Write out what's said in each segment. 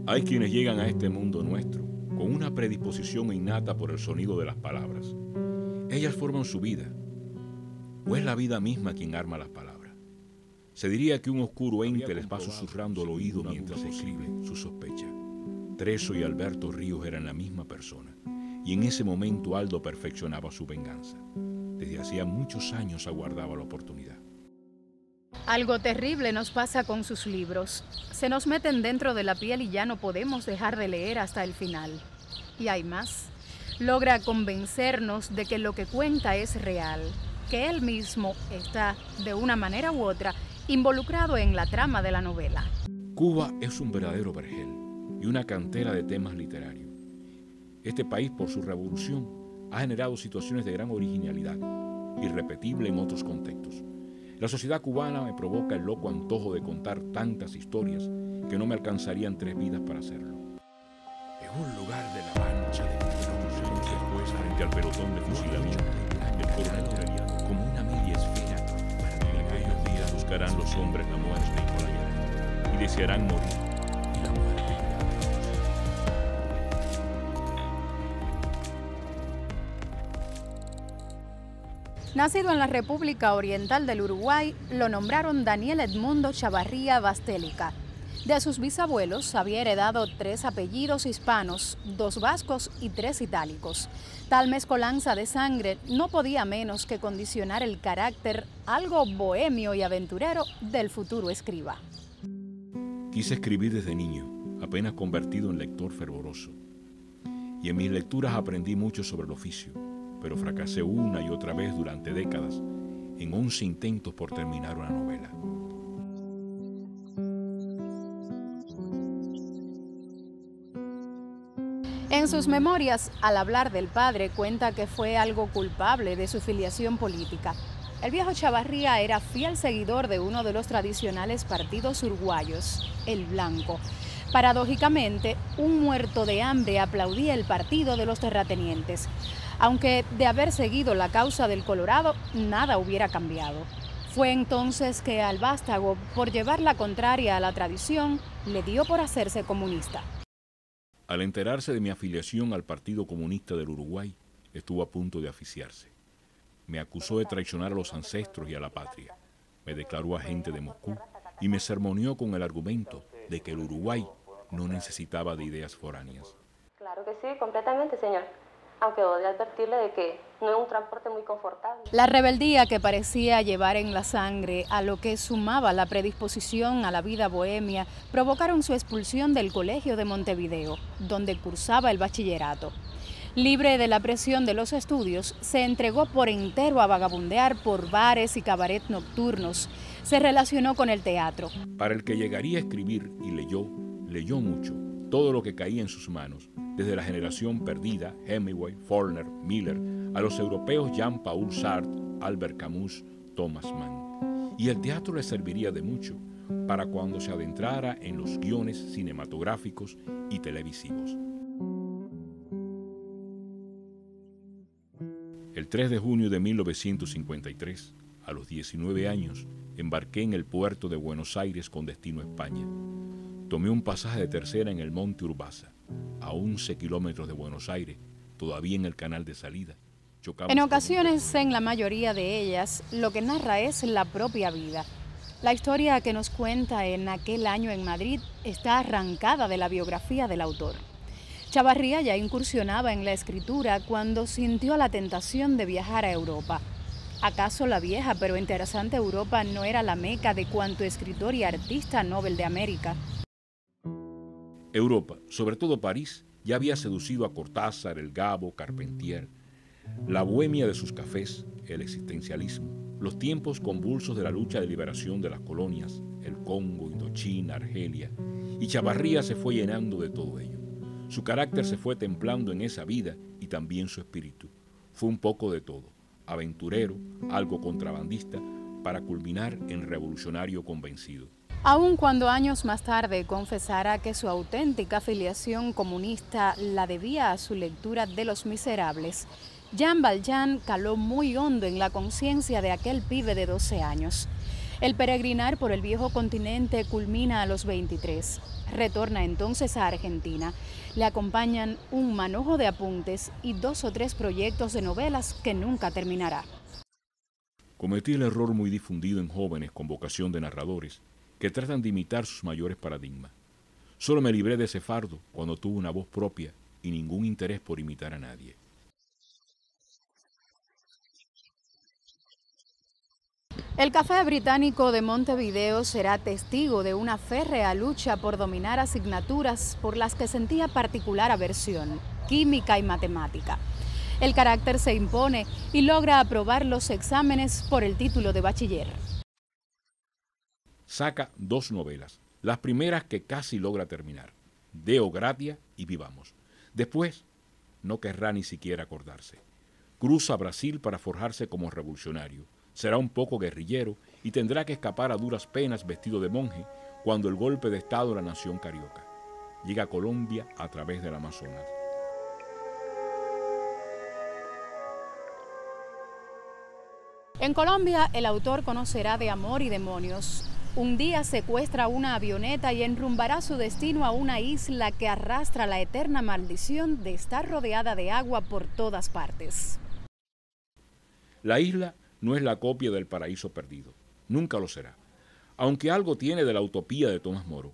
Hay quienes llegan a este mundo nuestro con una predisposición innata por el sonido de las palabras. Ellas forman su vida, o es la vida misma quien arma las palabras. Se diría que un oscuro ente les va susurrando al oído mientras escribe su sospecha. Treso y Alberto Ríos eran la misma persona, y en ese momento Aldo perfeccionaba su venganza. Desde hacía muchos años aguardaba la oportunidad. Algo terrible nos pasa con sus libros. Se nos meten dentro de la piel y ya no podemos dejar de leer hasta el final. Y hay más. Logra convencernos de que lo que cuenta es real, que él mismo está, de una manera u otra, involucrado en la trama de la novela. Cuba es un verdadero vergel y una cantera de temas literarios. Este país, por su revolución, ha generado situaciones de gran originalidad, irrepetible en otros contextos. La sociedad cubana me provoca el loco antojo de contar tantas historias que no me alcanzarían 3 vidas para hacerlo. En un lugar de la Mancha de después, frente al pelotón de fusilamiento, el coronel Aureliano, como una media esfera, en aquellos días buscarán los hombres la muerte y la hallarán, y desearán morir, y la muerte irá. Nacido en la República Oriental del Uruguay, lo nombraron Daniel Edmundo Chavarría Bastélica. De sus bisabuelos había heredado 3 apellidos hispanos, 2 vascos y 3 itálicos. Tal mezcolanza de sangre no podía menos que condicionar el carácter algo bohemio y aventurero del futuro escriba. Quise escribir desde niño, apenas convertido en lector fervoroso. Y en mis lecturas aprendí mucho sobre el oficio, pero fracasé una y otra vez durante décadas en 11 intentos por terminar una novela. En sus memorias, al hablar del padre, cuenta que fue algo culpable de su filiación política. El viejo Chavarría era fiel seguidor de uno de los tradicionales partidos uruguayos, el Blanco. Paradójicamente, un muerto de hambre aplaudía el partido de los terratenientes, aunque de haber seguido la causa del Colorado, nada hubiera cambiado. Fue entonces que al vástago, por llevar la contraria a la tradición, le dio por hacerse comunista. Al enterarse de mi afiliación al Partido Comunista del Uruguay, estuvo a punto de asfixiarse. Me acusó de traicionar a los ancestros y a la patria. Me declaró agente de Moscú y me sermoneó con el argumento de que el Uruguay no necesitaba de ideas foráneas. Claro que sí, completamente, señor. Aunque odio advertirle de que no es un transporte muy confortable. La rebeldía que parecía llevar en la sangre, a lo que sumaba la predisposición a la vida bohemia, provocaron su expulsión del Colegio de Montevideo, donde cursaba el bachillerato. Libre de la presión de los estudios, se entregó por entero a vagabundear por bares y cabaret nocturnos. Se relacionó con el teatro. Para el que llegaría a escribir y leyó mucho, todo lo que caía en sus manos, desde la generación perdida, Hemingway, Faulkner, Miller, a los europeos Jean-Paul Sartre, Albert Camus, Thomas Mann. Y el teatro le serviría de mucho para cuando se adentrara en los guiones cinematográficos y televisivos. El 3 de junio de 1953, a los 19 años, embarqué en el puerto de Buenos Aires con destino a España. Tomé un pasaje de tercera en el Monte Urbasa, a 11 kilómetros de Buenos Aires, todavía en el canal de salida. En ocasiones, en la mayoría de ellas, lo que narra es la propia vida. La historia que nos cuenta en aquel año en Madrid está arrancada de la biografía del autor. Chavarría ya incursionaba en la escritura cuando sintió la tentación de viajar a Europa. ¿Acaso la vieja pero interesante Europa no era la meca de cuanto escritor y artista Nobel de América? Europa, sobre todo París, ya había seducido a Cortázar, El Gabo, Carpentier. La bohemia de sus cafés, el existencialismo, los tiempos convulsos de la lucha de liberación de las colonias, el Congo, Indochina, Argelia, y Chavarría se fue llenando de todo ello. Su carácter se fue templando en esa vida y también su espíritu. Fue un poco de todo, aventurero, algo contrabandista, para culminar en revolucionario convencido. Aun cuando años más tarde confesara que su auténtica afiliación comunista la debía a su lectura de Los Miserables, Jean Valjean caló muy hondo en la conciencia de aquel pibe de 12 años. El peregrinar por el viejo continente culmina a los 23. Retorna entonces a Argentina. Le acompañan un manojo de apuntes y 2 o 3 proyectos de novelas que nunca terminará. Cometí el error muy difundido en jóvenes con vocación de narradores que tratan de imitar sus mayores paradigmas. Solo me libré de ese fardo cuando tuve una voz propia y ningún interés por imitar a nadie. El Café Británico de Montevideo será testigo de una férrea lucha por dominar asignaturas por las que sentía particular aversión, química y matemática. El carácter se impone y logra aprobar los exámenes por el título de bachiller. Saca 2 novelas, las primeras que casi logra terminar, Deo Gratia y Vivamos. Después, no querrá ni siquiera acordarse. Cruza Brasil para forjarse como revolucionario. Será un poco guerrillero y tendrá que escapar a duras penas vestido de monje cuando el golpe de estado de la nación carioca. Llega a Colombia a través del Amazonas. En Colombia, el autor conocerá de amor y demonios. Un día secuestra una avioneta y enrumbará su destino a una isla que arrastra la eterna maldición de estar rodeada de agua por todas partes. La isla no es la copia del paraíso perdido, nunca lo será, aunque algo tiene de la utopía de Tomás Moro.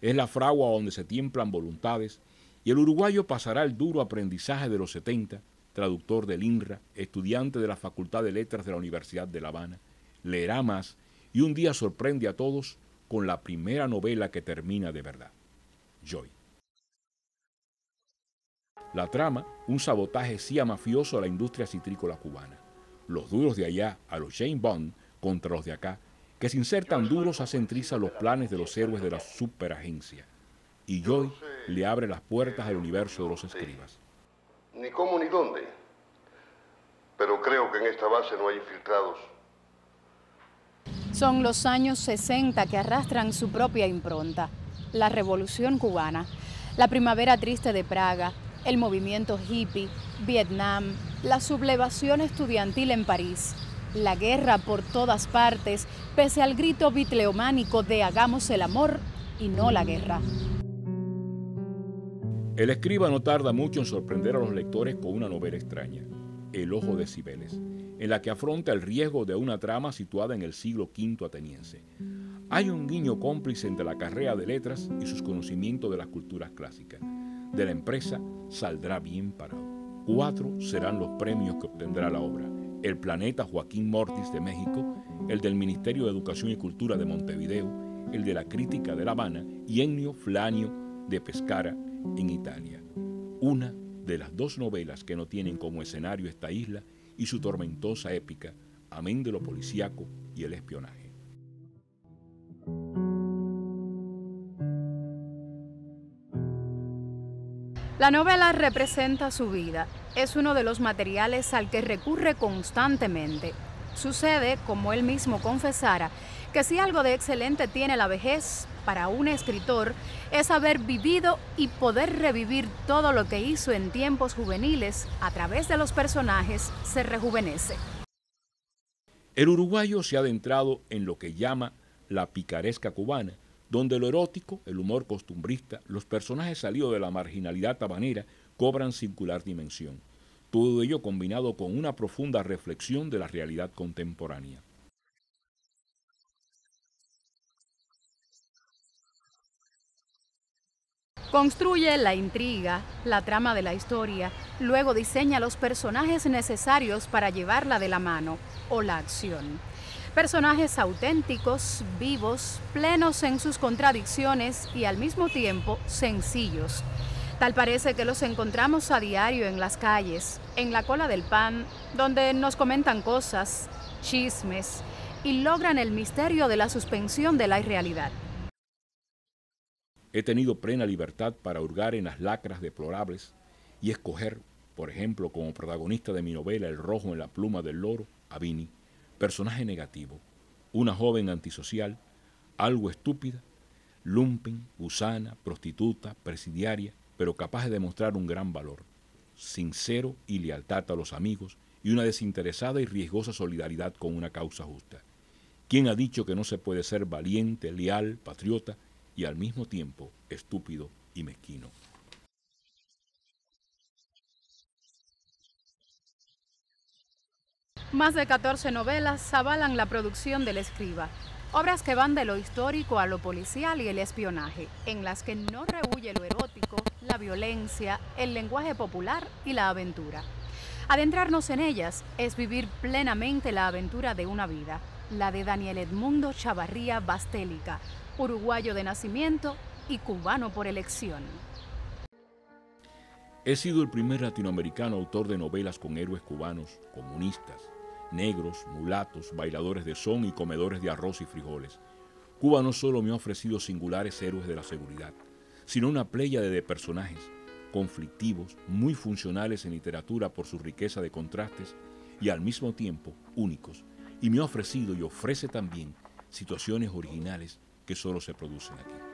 Es la fragua donde se tiemblan voluntades y el uruguayo pasará el duro aprendizaje de los 70, traductor del INRA, estudiante de la Facultad de Letras de la Universidad de La Habana, leerá más y un día sorprende a todos con la primera novela que termina de verdad, Joy. La trama, un sabotaje CIA mafioso a la industria citrícola cubana. Los duros de allá a los James Bond contra los de acá, que sin ser tan duros hacen trizas los planes de los héroes de la superagencia. Y Joy le abre las puertas al universo de los escribas. Ni cómo ni dónde, pero creo que en esta base no hay infiltrados. Son los años 60 que arrastran su propia impronta. La Revolución Cubana, la Primavera Triste de Praga, el movimiento hippie, Vietnam, la sublevación estudiantil en París, la guerra por todas partes, pese al grito bitleománico de hagamos el amor y no la guerra. El escriba no tarda mucho en sorprender a los lectores con una novela extraña, El ojo de Cibeles, en la que afronta el riesgo de una trama situada en el siglo V ateniense. Hay un guiño cómplice entre la carrera de letras y sus conocimientos de las culturas clásicas. De la empresa saldrá bien parado. 4 serán los premios que obtendrá la obra: el Planeta Joaquín Mortis de México, el del Ministerio de Educación y Cultura de Montevideo, el de la Crítica de La Habana y Ennio Flanio de Pescara en Italia. Una de las 2 novelas que no tienen como escenario esta isla y su tormentosa épica, amén de lo policíaco y el espionaje. La novela representa su vida. Es uno de los materiales al que recurre constantemente. Sucede, como él mismo confesara, que si algo de excelente tiene la vejez para un escritor es haber vivido y poder revivir todo lo que hizo en tiempos juveniles. A través de los personajes se rejuvenece. El uruguayo se ha adentrado en lo que llama la picaresca cubana, donde lo erótico, el humor costumbrista, los personajes salidos de la marginalidad habanera cobran singular dimensión. Todo ello combinado con una profunda reflexión de la realidad contemporánea. Construye la intriga, la trama de la historia, luego diseña los personajes necesarios para llevarla de la mano, o la acción. Personajes auténticos, vivos, plenos en sus contradicciones y al mismo tiempo sencillos. Tal parece que los encontramos a diario en las calles, en la cola del pan, donde nos comentan cosas, chismes y logran el misterio de la suspensión de la irrealidad. He tenido plena libertad para hurgar en las lacras deplorables y escoger, por ejemplo, como protagonista de mi novela El rojo en la pluma del loro, a Vini, personaje negativo, una joven antisocial, algo estúpida, lumpen, gusana, prostituta, presidiaria, pero capaz de demostrar un gran valor, sincero y lealtad a los amigos y una desinteresada y riesgosa solidaridad con una causa justa. ¿Quién ha dicho que no se puede ser valiente, leal, patriota y al mismo tiempo estúpido y mezquino? Más de 14 novelas avalan la producción del escriba, obras que van de lo histórico a lo policial y el espionaje, en las que no rehúye lo erótico, la violencia, el lenguaje popular y la aventura. Adentrarnos en ellas es vivir plenamente la aventura de una vida, la de Daniel Edmundo Chavarría Bastélica, uruguayo de nacimiento y cubano por elección. He sido el primer latinoamericano autor de novelas con héroes cubanos, comunistas, negros, mulatos, bailadores de son y comedores de arroz y frijoles. Cuba no solo me ha ofrecido singulares héroes de la seguridad, sino una pléyade de personajes conflictivos, muy funcionales en literatura por su riqueza de contrastes y al mismo tiempo únicos, y me ha ofrecido y ofrece también situaciones originales que solo se producen aquí.